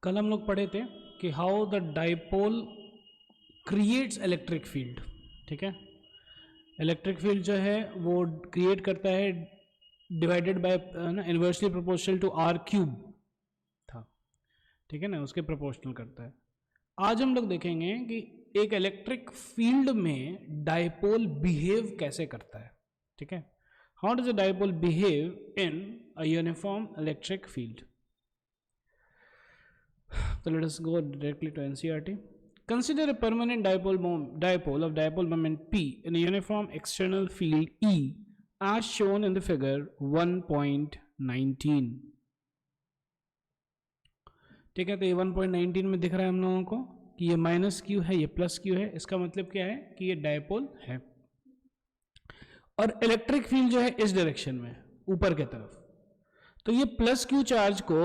कल हम लोग पढ़े थे कि how the dipole creates electric field. ठीक है, इलेक्ट्रिक फील्ड जो है वो क्रिएट करता है divided by inversely proportional to r cube था। ठीक है ना, उसके प्रोपोर्शनल करता है। आज हम लोग देखेंगे कि एक इलेक्ट्रिक फील्ड में डाइपोल बिहेव कैसे करता है। ठीक है, how does a dipole behave in a uniform electric field. So let us go directly to NCERT. Consider a permanent dipole of dipole moment P in a uniform external field E as shown in the figure 1.19. ठीक है, तो ये 1.19 में दिख रहा है हम लोगों को कि ये माइनस क्यू है, ये प्लस क्यू है। इसका मतलब क्या है कि ये डाइपोल है और इलेक्ट्रिक फील्ड जो है इस डायरेक्शन में ऊपर की तरफ। तो ये प्लस क्यू चार्ज को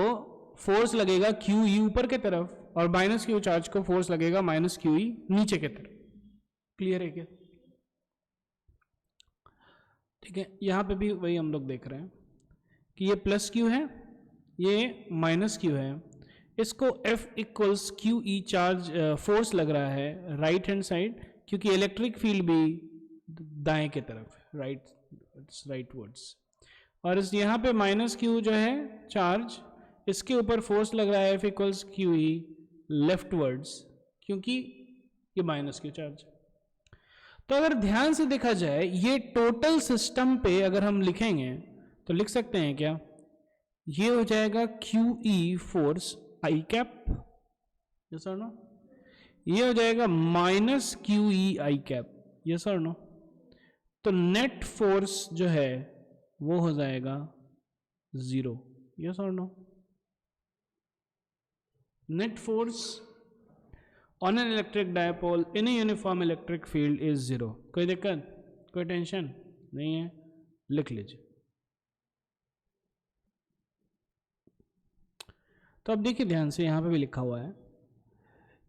फोर्स लगेगा क्यू ई ऊपर की तरफ और माइनस क्यू चार्ज को फोर्स लगेगा माइनस क्यू ई नीचे की तरफ। क्लियर है क्या? ठीक है, यहां पे भी वही हम लोग देख रहे हैं कि ये प्लस क्यू है, ये माइनस क्यू है। इसको F equals Q E charge force लग रहा है राइट हैंड साइड, क्योंकि इलेक्ट्रिक फील्ड भी दाएं की तरफ है, राइट वर्ड्स। और इस यहाँ पे माइनस क्यू जो है चार्ज, इसके ऊपर फोर्स लग रहा है F equals Q E left words, क्योंकि ये माइनस क्यू चार्ज। तो अगर ध्यान से देखा जाए ये टोटल सिस्टम पे अगर हम लिखेंगे तो लिख सकते हैं क्या, ये हो जाएगा क्यू ई फोर्स आई कैप, यस और नो। ये हो जाएगा माइनस क्यू ई आई कैप, यस और नो। तो नेट फोर्स जो है वो हो जाएगा 0, यस और no. Net force on an electric dipole in a uniform electric field is 0. कोई दिक्कत, कोई टेंशन नहीं है, लिख लीजिए। तो अब देखिए ध्यान से, यहां पे भी लिखा हुआ है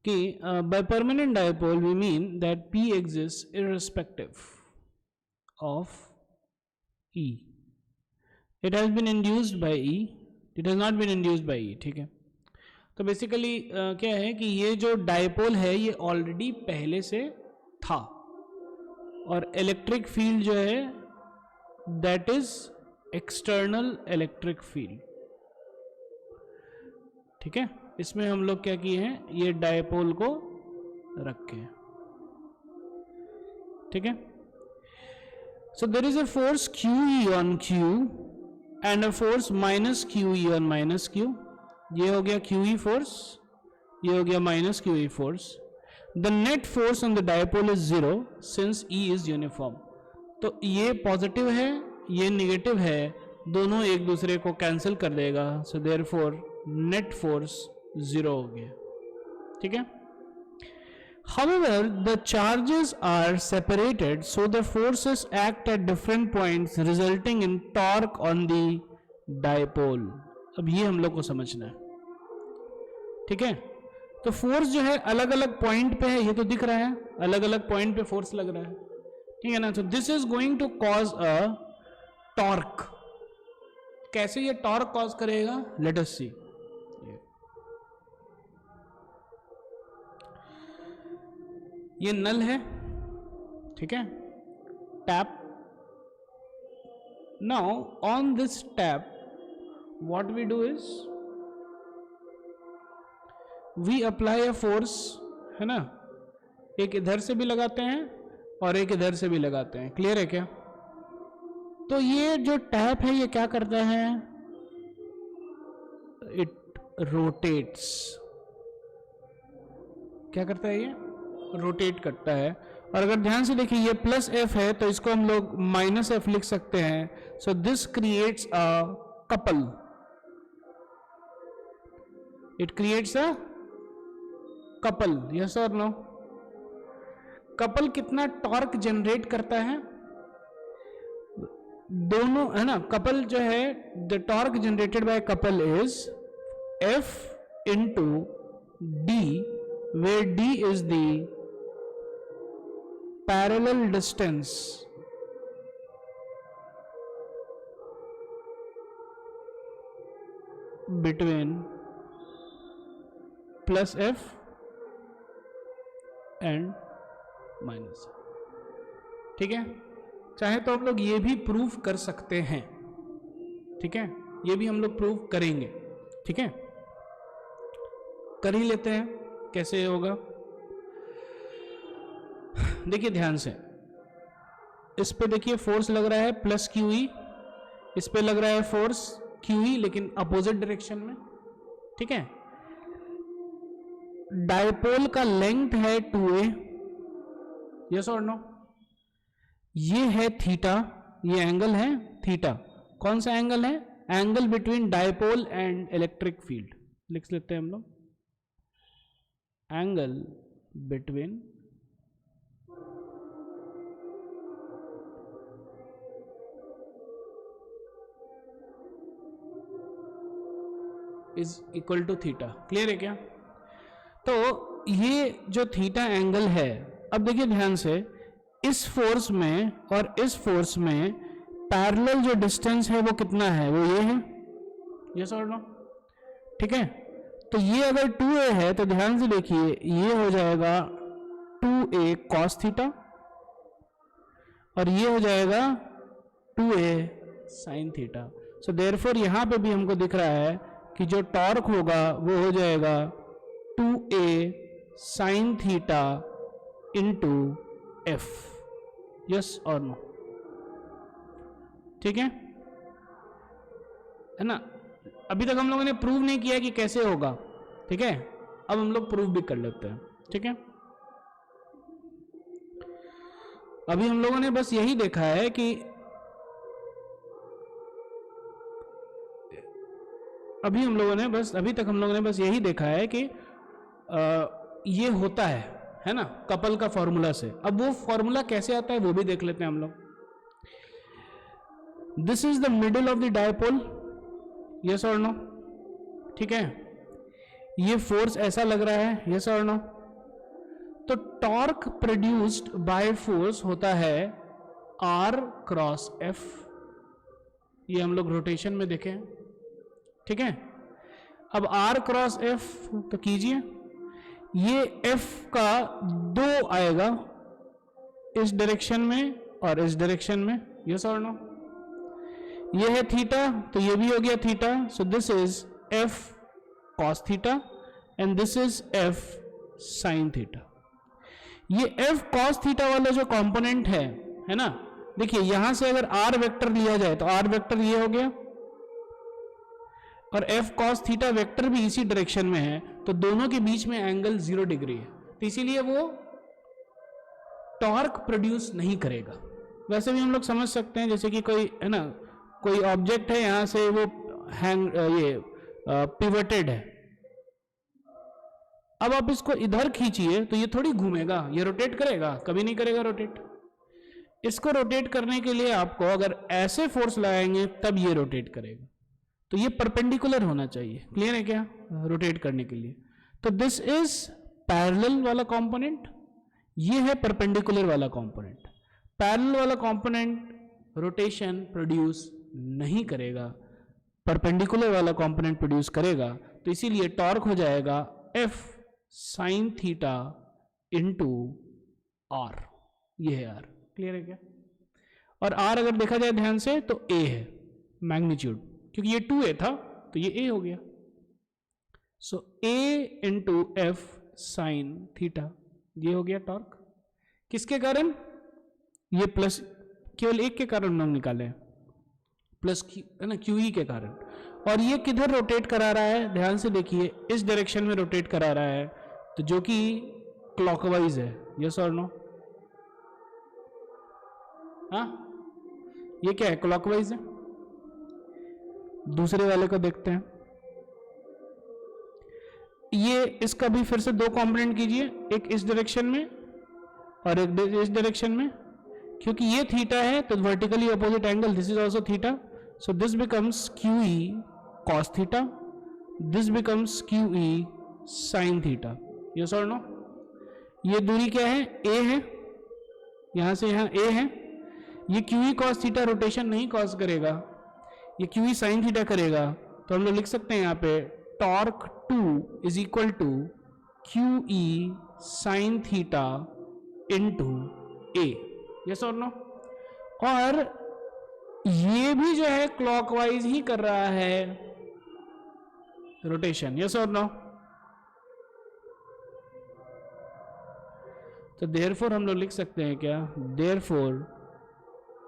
कि by permanent dipole we mean that P exists irrespective of E. It has been induced by E. It has not been induced by E. ठीक है, तो बेसिकली क्या है कि ये जो डाइपोल है ये ऑलरेडी पहले से था और इलेक्ट्रिक फील्ड जो है that is external electric field. ठीक है, इसमें हम लोग क्या किए हैं, ये डाइपोल को रखे हैं। ठीक है, so there is a force q E on q and a force minus q E on minus q. ये हो गया क्यू ई फोर्स, ये हो गया minus q E force. The net force on the dipole is 0 since E is uniform. तो ये positive है, ये निगेटिव है, दोनों एक दूसरे को कैंसिल कर देगा। सो देयरफॉर नेट फोर्स 0 हो गया। ठीक है, however the charges are separated so the forces act at different points resulting in torque on the dipole। अब ये हम लोग को समझना है। ठीक है, तो फोर्स जो है अलग अलग पॉइंट पे है, ये तो दिख रहा है, अलग अलग पॉइंट पे फोर्स लग रहा है। ठीक है ना, तो this is going to cause a torque. कैसे ये टॉर्क कॉज करेगा, लेट अस सी। ये नल है, ठीक है, tap. Now on this tap what we do is we apply a force, है ना, एक इधर से भी लगाते हैं और एक इधर से भी लगाते हैं। क्लियर है क्या? तो ये जो टैप है ये क्या करता है, इट रोटेट्स। क्या करता है, ये रोटेट करता है। और अगर ध्यान से देखिए ये प्लस एफ है तो इसको हम लोग माइनस एफ लिख सकते हैं। So this creates a couple, it creates a couple, yes और नो। कपल कितना टॉर्क जनरेट करता है, दोनों, है ना। कपल जो है, the torque generated by couple is F into D, where D is the parallel distance between plus F and minus. ठीक है, चाहे तो हम लोग ये भी प्रूफ कर सकते हैं। ठीक है, ये भी हम लोग प्रूफ करेंगे। ठीक है, कर ही लेते हैं, कैसे होगा देखिए ध्यान से। इस पे देखिए फोर्स लग रहा है प्लस क्यू ई, इस पे लग रहा है फोर्स क्यू ई लेकिन अपोजिट डायरेक्शन में। ठीक है, डायपोल का लेंथ है 2a, यस और नो। ये है थीटा, ये एंगल है थीटा। कौन सा एंगल है? Angle between dipole and electric field. लिख लेते हैं हम लोग, angle between is equal to theta. Clear है क्या? तो ये जो थीटा एंगल है, अब देखिए ध्यान से, इस फोर्स में और इस फोर्स में पैरेलल जो डिस्टेंस है वो कितना है? वो ये है, यस और नो। ठीक है, तो ये अगर 2a है तो ध्यान से देखिए ये हो जाएगा 2a cos थीटा और ये हो जाएगा 2a sin theta. So therefore यहां पे भी हमको दिख रहा है कि जो टॉर्क होगा वो हो जाएगा 2a sin theta into F, yes और नो। ठीक है ना? अभी तक हम लोगों ने प्रूव नहीं किया कि कैसे होगा। ठीक है, अब हम लोग प्रूव भी कर लेते हैं। ठीक है, अभी हम लोगों ने बस यही देखा है कि अभी तक हम लोगों ने बस यही देखा है कि ये होता है ना, कपल का फॉर्मूला से। अब वो फॉर्मूला कैसे आता है वो भी देख लेते हैं हम लोग। This is the middle of the dipole, yes और नो। ठीक है, ये फोर्स ऐसा लग रहा है, यस और नो। तो टॉर्क प्रोड्यूस्ड बाय फोर्स होता है R क्रॉस F। ये हम लोग रोटेशन में देखें। ठीक है, अब R क्रॉस F तो कीजिए, ये F का 2 आएगा इस डायरेक्शन में और इस डायरेक्शन में, यस और नो। ये है थीटा तो ये भी हो गया theta. So this is F cos theta and this is F sin theta. ये F cos थीटा वाला जो कंपोनेंट है ना, देखिए यहां से अगर R वेक्टर लिया जाए तो R वेक्टर ये हो गया और F cos थीटा वेक्टर भी इसी डायरेक्शन में है, तो दोनों के बीच में एंगल 0 डिग्री है, तो इसीलिए वो टॉर्क प्रोड्यूस नहीं करेगा। वैसे भी हम लोग समझ सकते हैं, जैसे कि कोई है ना, कोई ऑब्जेक्ट है, यहां से वो पिवटेड है। अब आप इसको इधर खींचिए तो ये थोड़ी घूमेगा, ये रोटेट करेगा? कभी नहीं करेगा रोटेट। इसको रोटेट करने के लिए आपको अगर ऐसे फोर्स लगाएंगे तब ये रोटेट करेगा, तो ये परपेंडिकुलर होना चाहिए। क्लियर है क्या? रोटेट करने के लिए तो दिस इज पैरेलल वाला कंपोनेंट, ये है परपेंडिकुलर वाला कंपोनेंट। पैरेलल वाला कंपोनेंट रोटेशन प्रोड्यूस नहीं करेगा, परपेंडिकुलर वाला कंपोनेंट प्रोड्यूस करेगा, तो इसीलिए टॉर्क हो जाएगा F sin theta into R। ये है R। क्लियर है क्या? और R अगर देखा जाए ध्यान से तो A है मैग्नीट्यूड, क्योंकि ये 2A था तो ये A हो गया। सो A into F sin theta, ये हो गया टॉर्क। किसके कारण? ये प्लस केवल एक के कारण हम निकाले, प्लस है ना, QE के कारण। और ये किधर रोटेट करा रहा है? ध्यान से देखिए, इस डायरेक्शन में रोटेट करा रहा है, तो जो कि क्लॉकवाइज है, यस और नो। हाँ, ये क्या है? क्लॉकवाइज है। दूसरे वाले को देखते हैं, ये इसका भी फिर से 2 कंपोनेंट कीजिए, एक इस डायरेक्शन में और एक इस डायरेक्शन में। क्योंकि ये थीटा है तो vertically opposite angle, this is also theta, so this becomes QE cos theta, this becomes QE sin theta, yes और नो। ये दूरी क्या है? A है, यहां से यहां A है। ये QE cos थीटा रोटेशन नहीं कॉज करेगा, ये QE sin थीटा करेगा, तो हम लोग लिख सकते हैं यहाँ पे torque 2 is equal to q E sine theta into a, yes और नो। और ये भी जो है क्लॉकवाइज ही कर रहा है रोटेशन, यस और नो। तो देयरफॉर हम लोग लिख सकते हैं क्या, therefore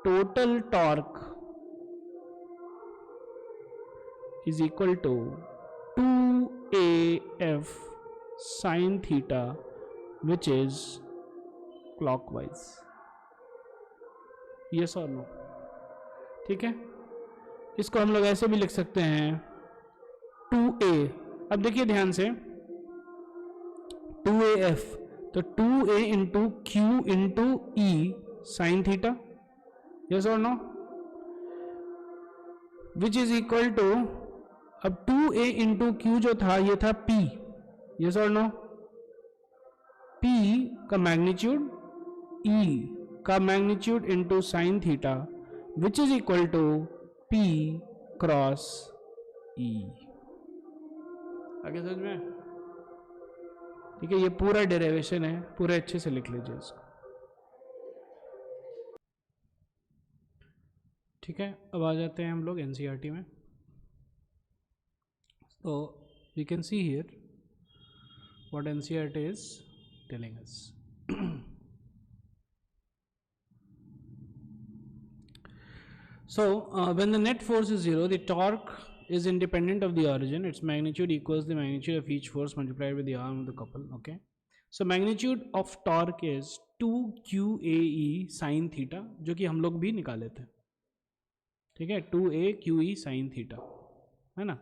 total torque is equal to 2af sin theta which is clockwise, yes or no। ठीक है, इसको हम लोग ऐसे भी लिख सकते हैं 2a। अब देखिए ध्यान से 2af, तो 2a into q into E sine theta, yes और no, which is equal to, अब 2a इंटू क्यू जो था ये था p, यस और नो, p का मैग्नीट्यूड e का magnitude into sine theta which is equal to p cross e। आगे समझ में? ठीक है, ये पूरा डेरिवेशन है, पूरे अच्छे से लिख लीजिए इसको। ठीक है, अब आ जाते हैं हम लोग एनसीईआरटी में। तो we can see here what NCERT is telling us. So when the net force is 0, the torque is independent of the origin. Its magnitude equals the magnitude of each force multiplied with the arm of the couple. Okay, so magnitude of torque is 2QAE sin theta, जो कि हम लोग भी निकाले थे। ठीक है, 2AQE sin theta है ना,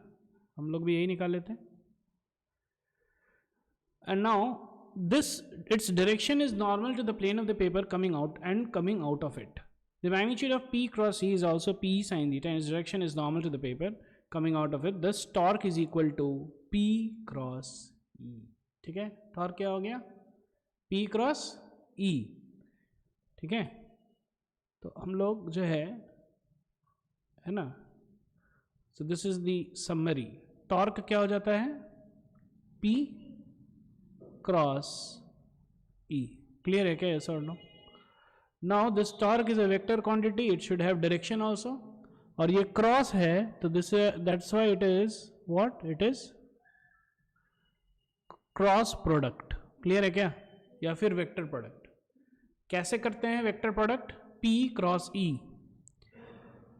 हम लोग भी यही निकाले थे। And now this, its direction is normal to the plane of the paper coming out and coming out of it. The magnitude of P cross E is also P sin theta and its direction is normal to the paper coming out of it. Thus torque is equal to P cross E। ठीक है, torque क्या हो गया, P cross E। ठीक है, तो हम लोग जो है ना, so this is the summary। Torque क्या हो जाता है, P क्रॉस E। क्लियर है क्या, yes or no? Now this torque is a vector quantity, it should have direction also, और ये क्रॉस है तो this, that's why it is what it is, cross product. Clear है क्या, या फिर वेक्टर प्रोडक्ट। कैसे करते हैं vector product, P cross E।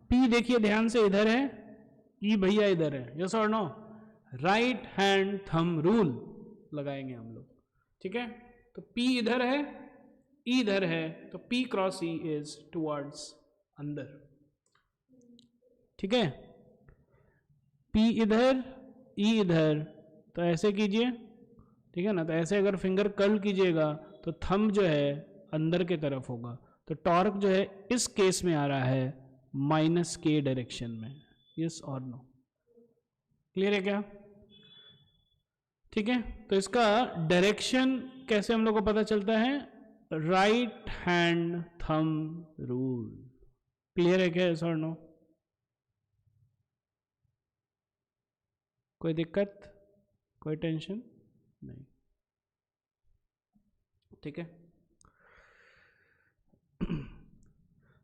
P देखिए ध्यान से इधर है, E भैया इधर है, यस और no, right hand thumb rule लगाएंगे हम लोग। ठीक है, तो P इधर है, E इधर है, तो P cross E is towards अंदर। ठीक है, P इधर E इधर, तो ऐसे कीजिए। ठीक है ना, तो ऐसे अगर फिंगर कर्ल कीजिएगा तो थंब जो है अंदर के तरफ होगा, तो टॉर्क जो है इस केस में आ रहा है माइनस के डायरेक्शन में, यस और नो। क्लियर है क्या? ठीक है, तो इसका डायरेक्शन कैसे हम लोग को पता चलता है, right hand thumb rule. Clear है क्या, यस और नो? कोई दिक्कत, कोई टेंशन नहीं। ठीक है,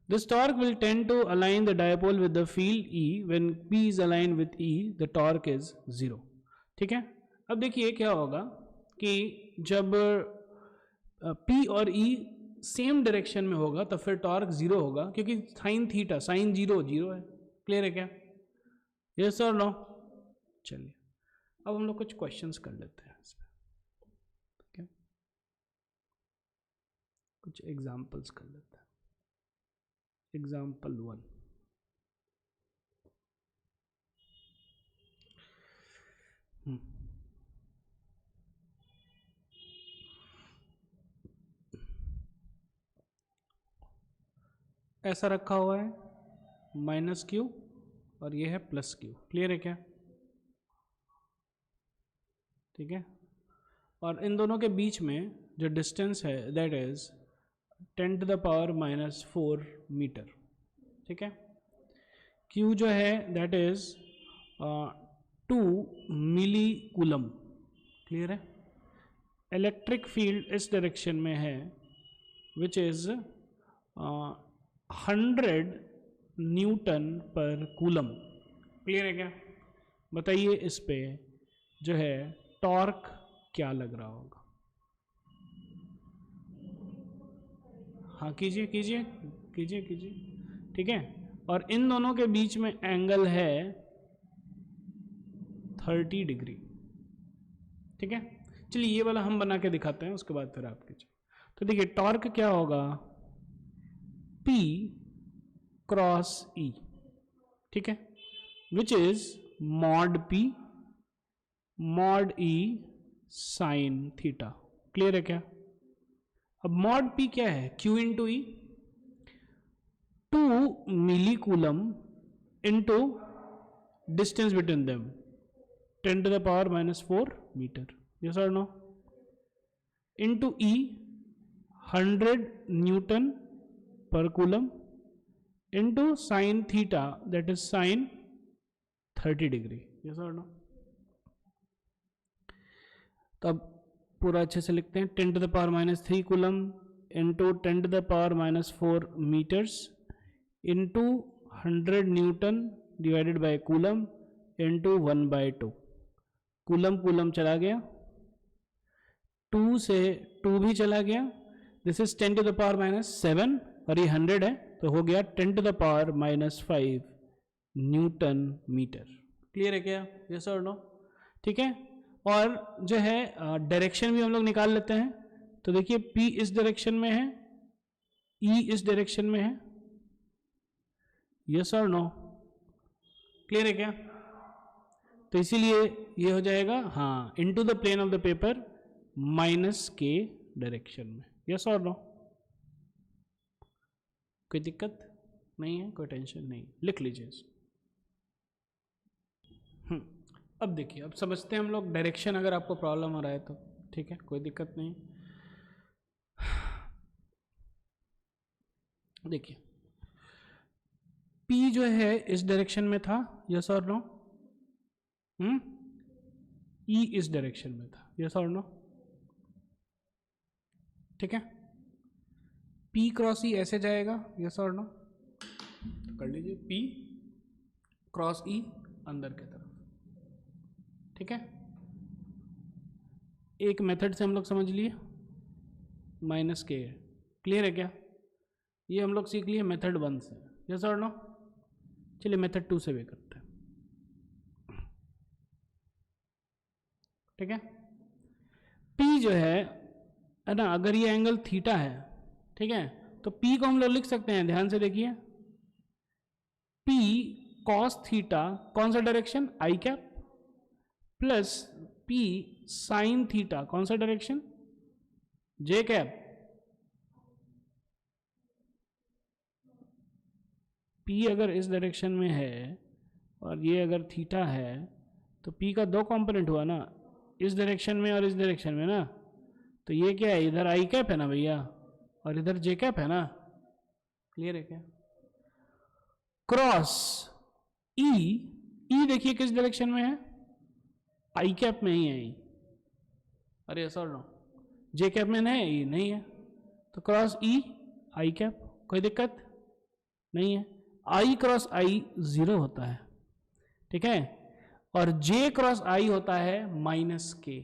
this torque will tend to align the dipole with the field E when P is aligned with E, the torque is 0। ठीक है, अब देखिए क्या होगा कि जब P और E सेम डायरेक्शन में होगा तो फिर टॉर्क 0 होगा, क्योंकि साइन थीटा साइन 0 0 है। क्लियर है क्या, यस और नो? चलिए अब हम लोग कुछ क्वेश्चंस कर लेते हैं इसमें। ठीक है, कुछ एग्जांपल्स कर लेते हैं। एग्जाम्पल 1, ऐसा रखा हुआ है माइनस क्यू और ये है प्लस क्यू। क्लियर है क्या? ठीक है, और इन दोनों के बीच में जो डिस्टेंस है that is 10 to the power -4 metre. ठीक है, Q जो है that is 2 milli coulomb. Clear है? इलेक्ट्रिक फील्ड इस डायरेक्शन में है which is 100 newton per coulomb. Clear है क्या? बताइए इस पे जो है टॉर्क क्या लग रहा होगा? हाँ कीजिए कीजिए कीजिए कीजिए। ठीक है, और इन दोनों के बीच में एंगल है 30 डिग्री। ठीक है, चलिए ये वाला हम बना के दिखाते हैं, उसके बाद फिर आप कीजिए। तो देखिए टॉर्क क्या होगा, P क्रॉस E। ठीक है, which is mod P mod E sine theta. Clear है क्या? अब मॉड P क्या है? Q into E, 2 milli coulomb into distance between them 10 to the power minus 4 meter. Yes or no? Into E 100 Newton per coulomb into sin theta, that is sin 30 degree. Yes or no? तो अब पूरा अच्छे से लिखते हैं। 10 to the power minus 3 coulomb into 10 to the power minus 4 meters into 100 Newton divided by coulomb into 1 by 2. Coulomb coulomb चला गया, 2 से 2 भी चला गया, this is 10 to the power minus 7 और ये 100 है तो हो गया 10 to the power minus 5 newton metre. Clear है क्या? यस और नो? ठीक है, और जो है डायरेक्शन भी हम लोग निकाल लेते हैं। तो देखिए P इस डायरेक्शन में है, E इस डायरेक्शन में है। यस और नो? क्लियर है क्या? तो इसीलिए ये हो जाएगा हाँ into the plane of the paper minus के डायरेक्शन में। यस और नो? कोई दिक्कत नहीं है, कोई टेंशन नहीं, लिख लीजिए। अब देखिए, अब समझते हैं हम लोग डायरेक्शन, अगर आपको प्रॉब्लम हो रहा है तो ठीक है, कोई दिक्कत नहीं। देखिए P जो है इस डायरेक्शन में था, यस और नो? E इस डायरेक्शन में था, यस और नो? ठीक है, P क्रॉस E ऐसे जाएगा, यस और नो? तो कर लीजिए P क्रॉस E अंदर की तरफ। ठीक है, एक मेथड से हम लोग समझ लिए, माइनस के। क्लियर है क्या? ये हम लोग सीख लिए मेथड 1 से, यस और नो? चलिए मेथड 2 से भी करते हैं। ठीक है, P जो है ना, अगर ये एंगल थीटा है, ठीक है, तो P को हम लोग लिख सकते हैं, ध्यान से देखिए, P cos थीटा कौन सा डायरेक्शन, I cap, plus P sine theta कौन सा डायरेक्शन, जे कैप। P अगर इस डायरेक्शन में है और ये अगर थीटा है तो P का 2 कंपोनेंट हुआ ना, इस डायरेक्शन में और इस डायरेक्शन में ना, तो ये क्या है, इधर आई कैप है ना भैया और इधर जे कैप है ना। क्लियर है क्या? क्रॉस E, E देखिए किस डायरेक्शन में है, आई कैप में ही है E। अरे ऐसा नो, जे कैप में है E नहीं है, तो क्रॉस E आई कैप, कोई दिक्कत नहीं है। आई क्रॉस आई 0 होता है, ठीक है, और J क्रॉस आई होता है माइनस के,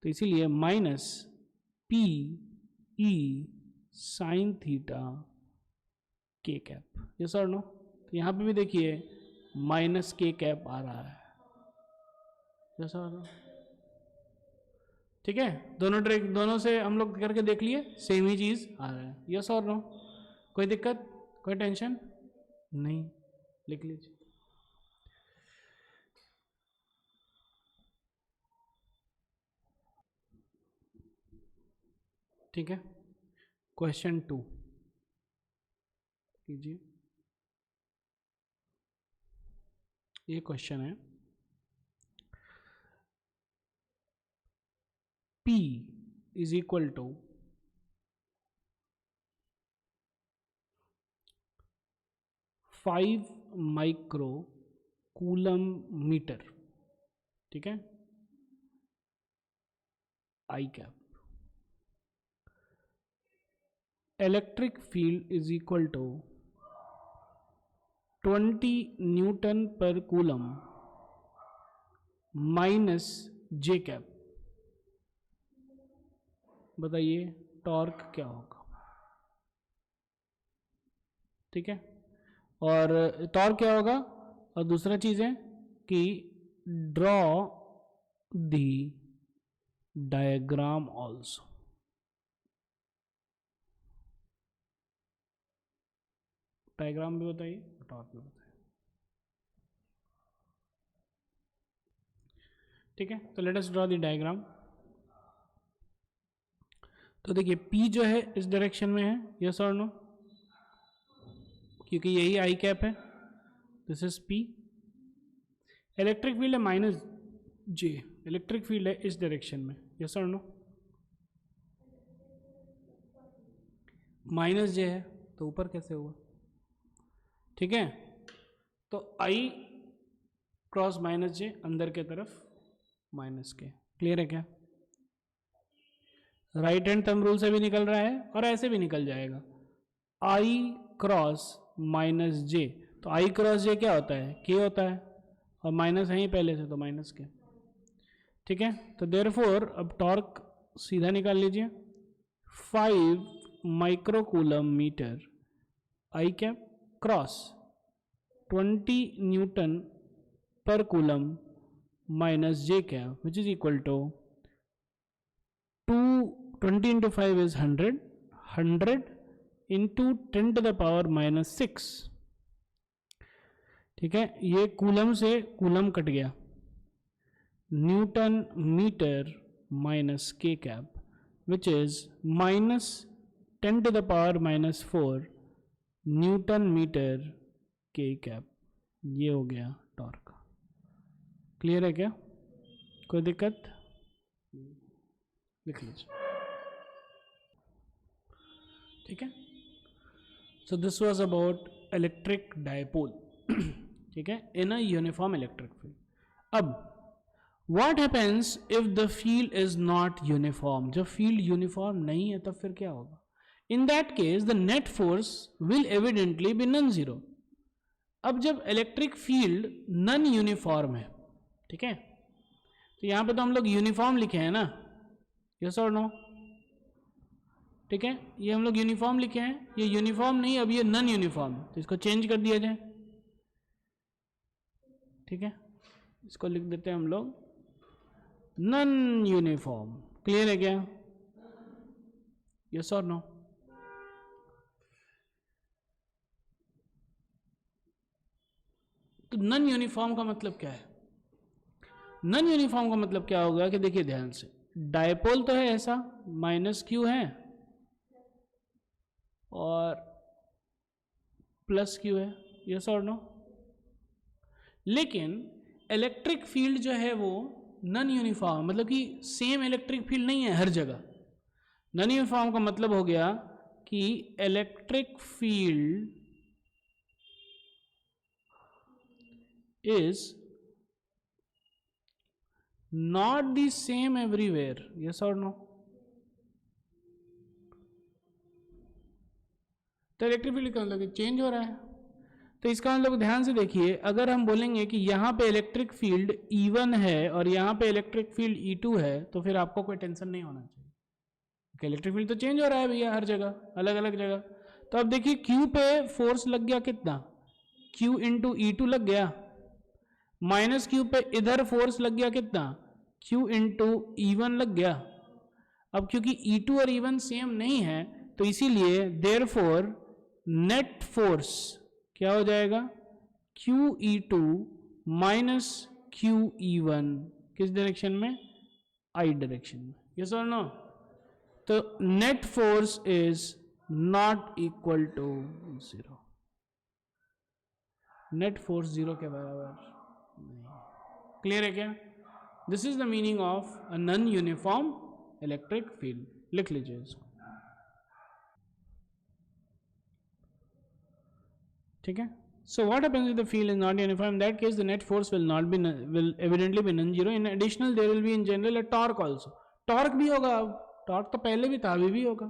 तो इसीलिए minus P E sine theta के कैप। यस और नो? तो यहां पे भी देखिए माइनस के कैप आ रहा है। यस और नो? ठीक है, दोनों से हम लोग करके देख लिए, सेम ही चीज आ रहा है। यस और नो? कोई दिक्कत, कोई टेंशन नहीं, लिख लीजिए। ठीक है, क्वेश्चन 2 कीजिए। ये क्वेश्चन है, P is equal to 5 micro coulomb metre, ठीक है, I cap, electric field is equal to 20 newton per coulomb minus J cap. बताइए टॉर्क क्या होगा, ठीक है, और टॉर्क क्या होगा, और दूसरा चीज है कि draw the diagram also. Diagram भी बताइए, टॉर्क भी बताइए, ठीक है। तो let us draw the diagram. तो देखिए P जो है इस डायरेक्शन में है, यस और नो, क्योंकि यही आई कैप है, this is P। Electric field है माइनस जे, इलेक्ट्रिक फील्ड है इस डायरेक्शन में, यस और नो, माइनस जे है तो ऊपर कैसे हुआ, ठीक है। तो I क्रॉस माइनस जे अंदर के तरफ माइनस के, क्लियर है क्या? राइट हैंड थंब रूल से भी निकल रहा है और ऐसे भी निकल जाएगा, I क्रॉस माइनस जे, तो I क्रॉस जे क्या होता है, K होता है, और माइनस है ही पहले से तो माइनस के, ठीक है। तो देयरफॉर अब टॉर्क सीधा निकाल लीजिए, 5 microcoulomb metre I cap cross 20 newton per coulomb minus J cap which is equal to 20 into 5 is 100 into 10 to the power minus 6, ठीक है। ये कूलम से कूलम कट गया, newton metre minus K cap which is minus 10 to the power minus 4 newton metre K cap. ये हो गया torque, clear है क्या, कोई दिक्कत? लिख लीजिए, ठीक है। So this was about electric dipole, ठीक है, in a uniform electric field. अब what happens if the field is not uniform, जब फील्ड यूनिफॉर्म नहीं है तब फिर क्या होगा? In that case the net force will evidently be non zero. अब जब इलेक्ट्रिक फील्ड नॉन यूनिफॉर्म है, ठीक है, तो यहां पे तो हम लोग यूनिफॉर्म लिखे हैं ना, यस और नो, ठीक है, ये हम लोग यूनिफॉर्म लिखे हैं, ये यूनिफॉर्म नहीं, अब ये नॉन यूनिफॉर्म, तो इसको चेंज कर दिया जाए, ठीक है, इसको लिख देते हैं हम लोग नॉन यूनिफॉर्म। क्लियर है क्या, यस और नो? तो नॉन यूनिफॉर्म का मतलब क्या है? नॉन यूनिफॉर्म का मतलब क्या होगा कि देखिए ध्यान से, डायपोल तो है ऐसा, माइनस क्यू है और प्लस क्यू है, यस और नो, लेकिन इलेक्ट्रिक फील्ड जो है वो नॉन यूनिफॉर्म, मतलब कि सेम इलेक्ट्रिक फील्ड नहीं है हर जगह। नॉन यूनिफॉर्म का मतलब हो गया कि electric field is not the same everywhere, yes और नो। तो इलेक्ट्रिक फील्ड का मतलब चेंज हो रहा है, तो इसका मतलब ध्यान से देखिए, अगर हम बोलेंगे कि यहां पे इलेक्ट्रिक फील्ड E1 है और यहां पे इलेक्ट्रिक फील्ड E2 है, तो फिर आपको कोई टेंशन नहीं होना चाहिए, कि इलेक्ट्रिक फील्ड तो चेंज हो रहा है भैया हर जगह, अलग अलग जगह। तो अब देखिए Q पे फोर्स लग गया कितना, Q इंटू E2 लग गया, माइनस Q पे इधर फोर्स लग गया कितना, Q इंटू E1 लग गया। अब क्योंकि E2 और E1 सेम नहीं है, तो इसीलिए देयरफॉर नेट फोर्स क्या हो जाएगा, QE2 माइनस QE1, किस डायरेक्शन में, आई डायरेक्शन में, यस और नो। तो net force is not equal to zero, net force zero के बराबर नहीं। क्लियर है क्या? This is the meaning of a non uniform electric field, लिख लीजिए इसको, ठीक है। So what happens if the field is not uniform? In that case, the net force will not be will evidently be non-zero. In additional, there will be in general a torque also. Torque भी होगा, torque तो पहले भी था, अभी भी होगा.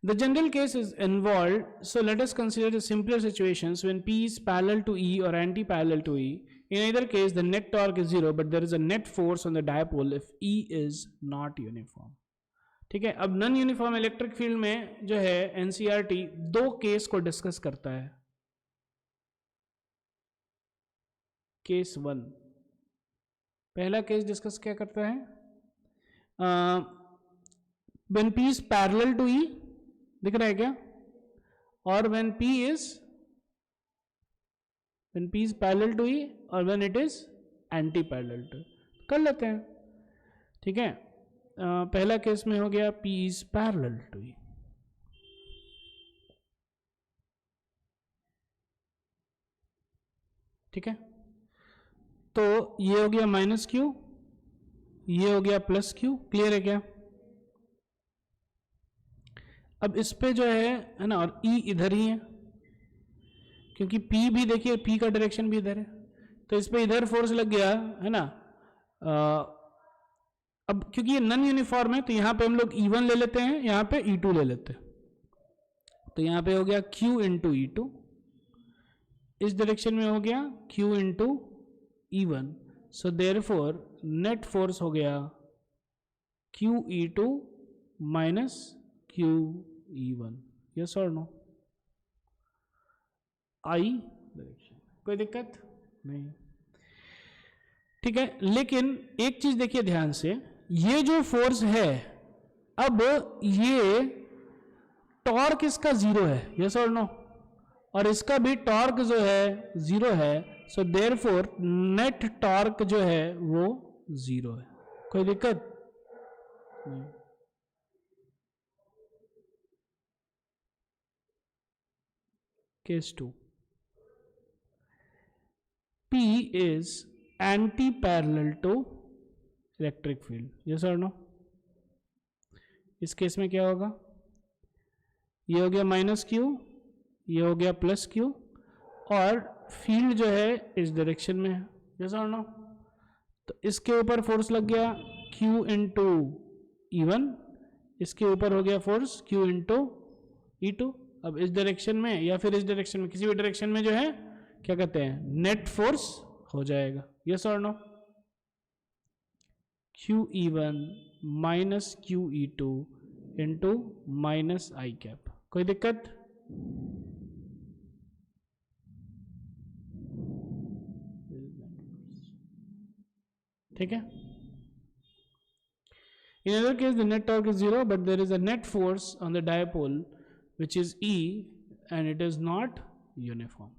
The general case is involved. So let us consider the simpler situations when P is parallel to E or anti-parallel to E. In either case, the net torque is zero, but there is a net force on the dipole if E is not uniform. ठीक है. अब non uniform electric field में जो है NCERT दो case को discuss करता है. केस 1, पहला केस डिस्कस क्या करता है? When P is parallel to E, दिख रहा है क्या? और when P is parallel to E और when it is anti parallel to. कर लेते हैं. ठीक है. पहला केस में हो गया P is parallel to E. ठीक है. तो ये हो गया माइनस क्यू, ये हो गया प्लस क्यू. क्लियर है क्या? अब इस पे जो है ना, और E इधर ही है क्योंकि P भी देखिए, P का डायरेक्शन भी इधर है, तो इस पे इधर फोर्स लग गया है ना. अब क्योंकि ये नॉन यूनिफॉर्म है तो यहाँ पे हम लोग E1 ले लेते हैं, यहाँ पे E2 ले लेते हैं. तो यहाँ पे हो गया Q इंटू E2, इस डायरेक्शन में हो गया Q into E1. So therefore net force हो गया QE2 माइनस QE1. यस और नो? आई डायरेक्शन, कोई दिक्कत नहीं. ठीक है. लेकिन एक चीज देखिए ध्यान से, ये जो फोर्स है, अब ये टॉर्क इसका जीरो है. यस और नो? और इसका भी टॉर्क जो है जीरो है. सो देयरफॉर नेट टॉर्क जो है वो जीरो है. कोई दिक्कत नहीं. Case 2, P is anti-parallel to electric field. Yes or no? इस केस में क्या होगा? ये हो गया माइनस क्यू, ये हो गया प्लस क्यू, और फील्ड जो है इस डायरेक्शन में है. Yes or no? तो इसके ऊपर फोर्स लग गया Q इंटू E1, इसके ऊपर हो गया फोर्स Q इंटू E2. अब इस डायरेक्शन में या फिर इस डायरेक्शन में, किसी भी डायरेक्शन में जो है क्या कहते हैं, नेट फोर्स हो जाएगा. यस और no? QE1 minus QE2 into minus I cap. कोई दिक्कत? ठीक है. In other case, the net torque is zero, but there is a net force on the dipole, which is E, and it is not uniform.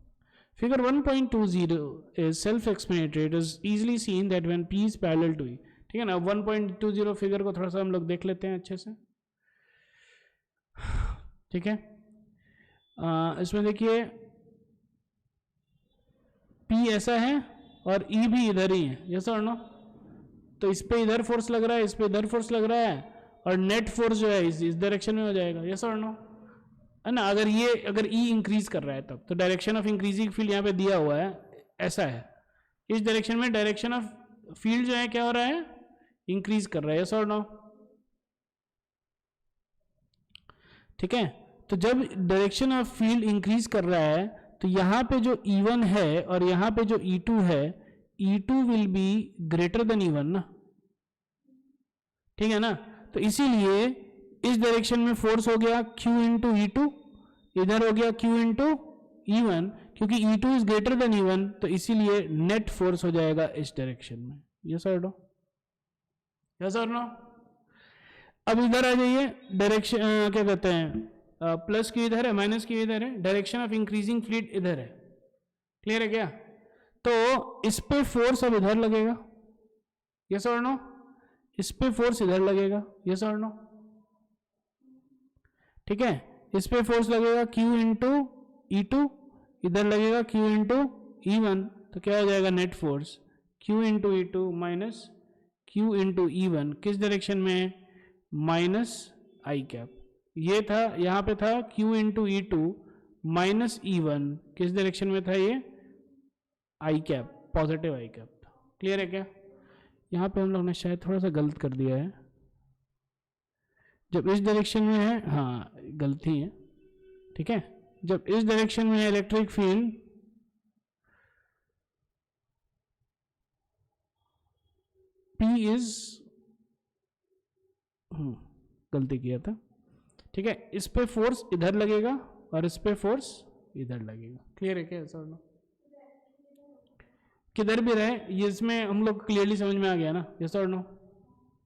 Figure 1.20 is self-explanatory. It is easily seen that when P is parallel to E. ठीक है ना. 1.20 figure को थोड़ा सा हम लोग देख लेते हैं अच्छे से. ठीक है. इसमें देखिए P ऐसा है और E भी इधर ही है. यस और नो? तो इस पे इधर फोर्स लग रहा है, इस पे इधर फोर्स लग रहा है, और नेट फोर्स जो है इस डायरेक्शन में हो जाएगा. यस और नो? है ना. अगर E इंक्रीज कर रहा है तब तो डायरेक्शन ऑफ इंक्रीजिंग फील्ड यहाँ पे दिया हुआ है, ऐसा है. इस डायरेक्शन में डायरेक्शन ऑफ फील्ड जो है क्या हो रहा है, इंक्रीज कर रहा है. यस और नो? ठीक है. तो जब डायरेक्शन ऑफ फील्ड इंक्रीज कर रहा है तो यहाँ पे जो E1 है और यहाँ पे जो E2 है, E2 will be greater than E1 ना. ठीक है ना. तो इसीलिए इस डायरेक्शन में फोर्स हो गया Q इंटू E2, इधर हो गया Q इंटू E1, क्योंकि E2 is greater than E1, तो इसीलिए नेट फोर्स हो जाएगा इस डायरेक्शन में. यस और नो? यस और नो? अब इधर आ जाइए. डायरेक्शन क्या कहते हैं, प्लस क्यू इधर है, माइनस क्यू इधर है, डायरेक्शन ऑफ इंक्रीजिंग फील्ड इधर है. क्लियर है क्या? तो इस पे फोर्स अब इधर लगेगा. यस और नो? इस पे फोर्स इधर लगेगा. यस और नो? ठीक है. इस पे फोर्स लगेगा Q इंटू E2, इधर लगेगा Q इंटू E1, तो क्या हो जाएगा net force Q into E2 minus Q into E1. किस डायरेक्शन में? Minus I cap. ये था, यहाँ पे था Q into E2 minus E1 किस डायरेक्शन में था? ये आई कैप, पॉजिटिव आई कैप था। क्लियर है क्या? यहाँ पे हम लोग ने शायद थोड़ा सा गलत कर दिया है, जब इस डायरेक्शन में है, हाँ गलती है, ठीक है, जब इस डायरेक्शन में है इलेक्ट्रिक फील्ड P इज, गलती किया था, ठीक है, इस पे फोर्स इधर लगेगा और इस पे फोर्स इधर लगेगा। क्लियर है क्या? ऐसा ना किधर भी रहे, ये इसमें हम लोग क्लियरली समझ में आ गया ना? यस और नो?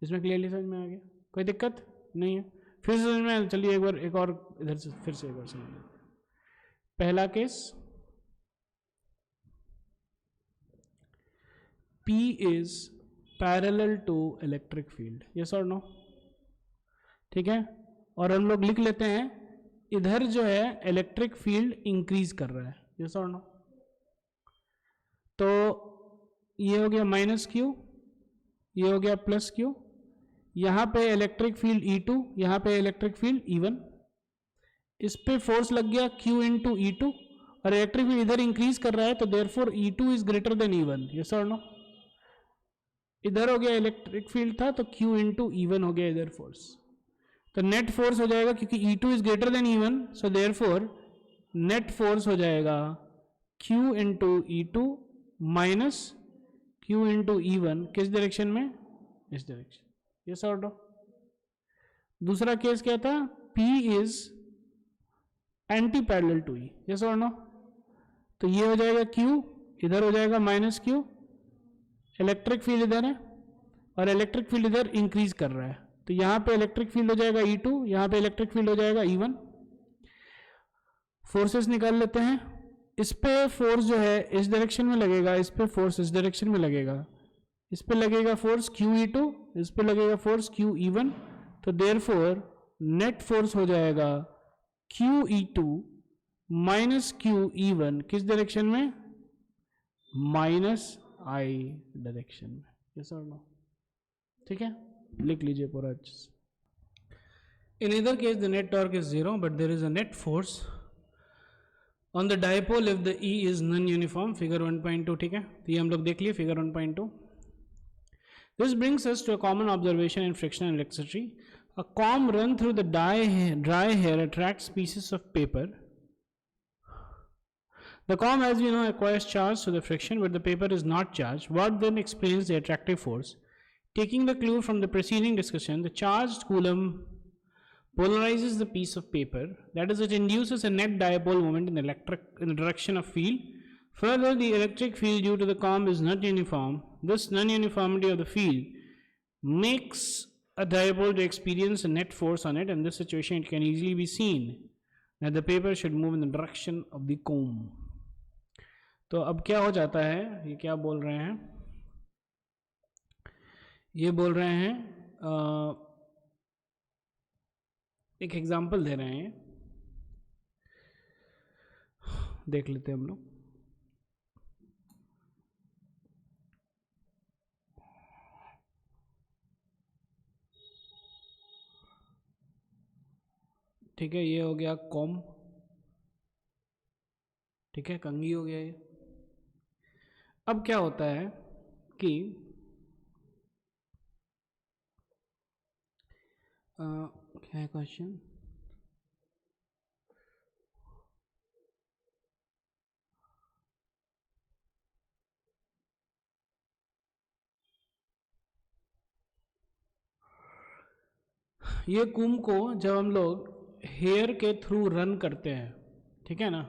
इसमें क्लियरली समझ में आ गया, कोई दिक्कत नहीं है? फिर से समझ में आया? चलिए एक बार एक और इधर से फिर से एक बार समझ में। पहला case, P is parallel to electric field, yes और नो? ठीक है, और हम लोग लिख लेते हैं इधर जो है इलेक्ट्रिक फील्ड इंक्रीज कर रहा है, यस और नो? तो ये हो गया माइनस क्यू, ये हो गया प्लस क्यू, यहां पे इलेक्ट्रिक फील्ड E2, यहां पे इलेक्ट्रिक फील्ड E1, इस पे फोर्स लग गया Q इंटू E2 और इलेक्ट्रिक फील्ड इधर इंक्रीज कर रहा है, तो therefore E2 is greater than E1, yes और नो? इधर हो गया इलेक्ट्रिक फील्ड था तो Q इंटू E1 हो गया इधर फोर्स, तो नेट फोर्स हो जाएगा क्योंकि E2 is greater than E1, so therefore net force हो जाएगा Q into E2 minus Q into E1, किस डायरेक्शन में? इस डायरेक्शन, यस और नो? दूसरा केस क्या था? P is anti parallel to E, yes और नो? तो ये हो जाएगा Q, इधर हो जाएगा माइनस Q, इलेक्ट्रिक फील्ड इधर है और इलेक्ट्रिक फील्ड इधर इंक्रीज कर रहा है, तो यहां पे इलेक्ट्रिक फील्ड हो जाएगा E2, यहां पे इलेक्ट्रिक फील्ड हो जाएगा E1। फोर्सेस निकाल लेते हैं, इस पे फोर्स जो है इस डायरेक्शन में लगेगा, इस पे फोर्स इस डायरेक्शन में लगेगा, इस पे लगेगा फोर्स QE2, इस पे लगेगा फोर्स QE1, तो देयरफॉर नेट फोर्स हो जाएगा QE2 माइनस QE1, किस डायरेक्शन में? माइनस आई डायरेक्शन में, यस और नो? ठीक है, लिख लीजिए पूरा अच्छे से। In either case the net torque is 0 but there is a net force on the dipole if the E is non uniform, figure 1.2, ठीक है, तो ये हम लोग देख लिए figure 1.2। This brings us to a common observation in friction and electricity. A comb run through the dry hair attracts pieces of paper. The comb, as we know, acquires charge through the friction, but the paper is not charged. What then explains the attractive force? Taking the clue from the preceding discussion, the charged coulomb polarizes the piece of paper. That is, it induces a net dipole moment in the direction of field. Further, the electric field due to the comb is not uniform. This non-uniformity of the field makes a dipole to experience a net force on it. In this situation, it can easily be seen that the paper should move in the direction of the comb. तो अब क्या हो जाता है, ये क्या बोल रहे हैं? ये बोल रहे हैं एक एग्जांपल दे रहे हैं, देख लेते हैं हम लोग। ठीक है, ये हो गया कॉम, ठीक है, कंघी हो गया ये। अब क्या होता है कि क्या है क्वेश्चन? ये कूम को जब हम लोग हेयर के थ्रू रन करते हैं, ठीक है ना,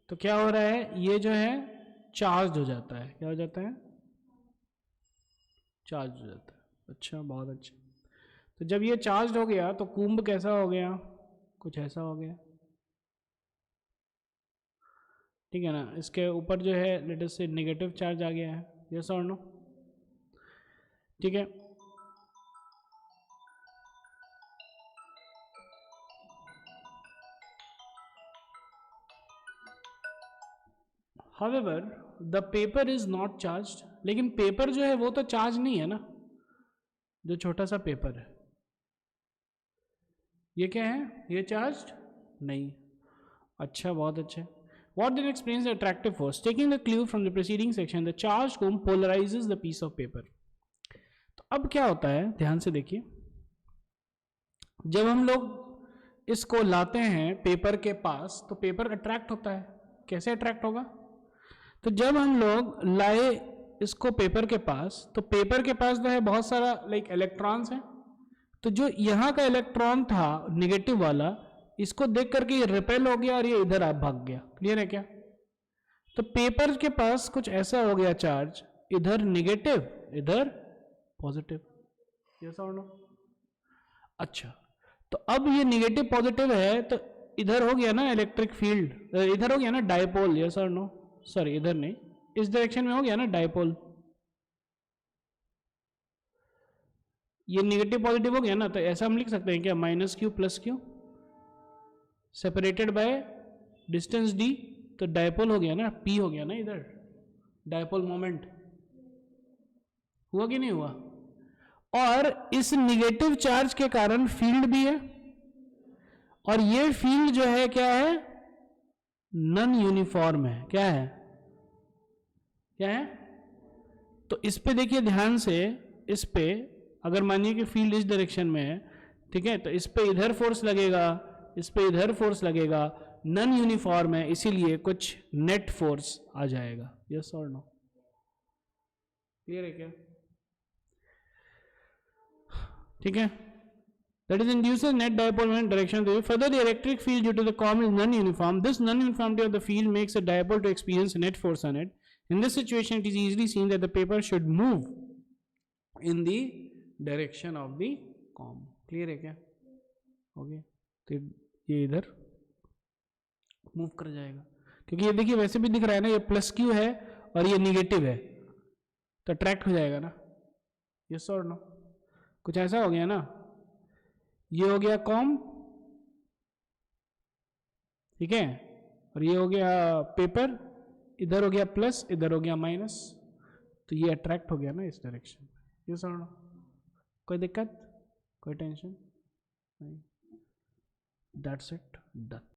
तो क्या हो रहा है, ये जो है चार्ज हो जाता है। क्या हो जाता है? चार्ज हो जाता है। अच्छा, बहुत अच्छा। तो जब ये चार्ज हो गया तो कुंभ कैसा हो गया? कुछ ऐसा हो गया, ठीक है ना। इसके ऊपर जो है लेट अस से नेगेटिव चार्ज आ गया है, यस और नो? ठीक है, However, the paper is not charged. लेकिन पेपर जो है वो तो चार्ज नहीं है ना, जो छोटा सा पेपर है ये क्या है? ये चार्ज नहीं। अच्छा, बहुत अच्छे. What then explains the attractive force? Taking the clue from the preceding section, the charged comb polarizes the piece of paper. तो अब क्या होता है, ध्यान से देखिए. जब हम लोग इसको लाते हैं पेपर के पास तो पेपर अट्रैक्ट होता है. कैसे अट्रैक्ट होगा? तो जब हम लोग लाए इसको पेपर के पास तो पेपर के पास जो है बहुत सारा लाइक इलेक्ट्रॉन्स है. तो जो यहाँ का इलेक्ट्रॉन था निगेटिव वाला, इसको देख करके ये रिपेल हो गया और ये इधर आप भाग गया. क्लियर है क्या? तो पेपर के पास कुछ ऐसा हो गया चार्ज, इधर निगेटिव इधर पॉजिटिव. यस और नो? अच्छा, तो अब ये निगेटिव पॉजिटिव है तो इधर हो गया ना इलेक्ट्रिक फील्ड, इधर हो गया ना डायपोल. यस और नो? सॉरी, इधर नहीं, इस डायरेक्शन में हो गया ना डायपोल. ये निगेटिव पॉजिटिव हो गया ना, तो ऐसा हम लिख सकते हैं क्या, minus Q plus Q separated by distance D. तो डायपोल हो गया ना, पी हो गया ना इधर, डायपोल मोमेंट. हुआ कि नहीं हुआ? और इस निगेटिव चार्ज के कारण फील्ड भी है, और ये फील्ड जो है क्या है, नॉन यूनिफॉर्म है. क्या है? क्या है? तो इस पे देखिए ध्यान से, इस पे अगर मानिए कि फील्ड इस डायरेक्शन में है, ठीक है, तो इस पे इधर फोर्स लगेगा, इस पे इधर फोर्स लगेगा, नॉन यूनिफॉर्म है, इसीलिए कुछ नेट फोर्स आ जाएगा. यस और नो? क्लियर है क्या? ठीक है. That is induces net dipole moment direction. Further, the electric field due to the comb is non-uniform. This non-uniformity of the field makes a dipole to experience net force on it. In this situation, it is easily seen that the paper should move in the direction of the comb. Clear है क्या? Okay. तो ये इधर move कर जाएगा, क्योंकि ये देखिए वैसे भी दिख रहा है ना, ये प्लस क्यू है और ये निगेटिव है, तो अट्रैक्ट हो जाएगा ना. यस और नो? कुछ ऐसा हो गया ना. ये हो गया कॉम, ठीक है, और ये हो गया पेपर, इधर हो गया प्लस, इधर हो गया माइनस, तो ये अट्रैक्ट हो गया ना इस डायरेक्शन में. ये समझ लो. कोई दिक्कत, कोई टेंशन नहीं. That's it, done.